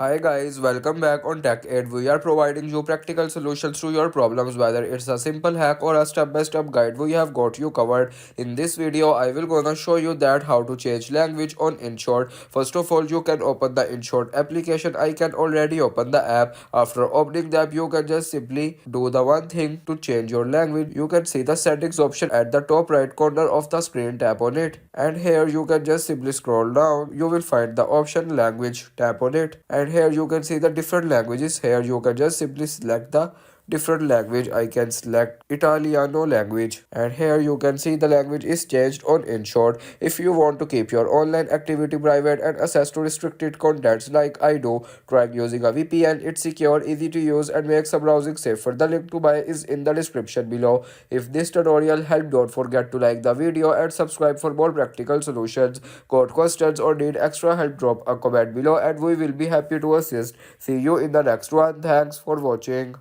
Hi guys, welcome back on Tech Aid. We are providing you practical solutions to your problems, whether it's a simple hack or a step-by-step guide. We have got you covered. In this video, I will gonna show you that how to change language on Inshot. First of all, you can open the Inshot application. I can already open the app. After opening the app, you can just simply do the one thing to change your language. You can see the settings option at the top right corner of the screen. Tap on it, and here you can just simply scroll down. You will find the option language. Tap on it, and here you can see the different languages. Here you can just simply select the different language. I can select Italiano language, and here you can see the language is changed on Inshot. If you want to keep your online activity private and access to restricted contents like I do, try using a VPN. It's secure, easy to use, and makes the browsing safer. The link to buy is in the description below. If this tutorial helped, don't forget to like the video and subscribe for more practical solutions. Got questions or need extra help, drop a comment below and we will be happy to assist. See you in the next one. Thanks for watching.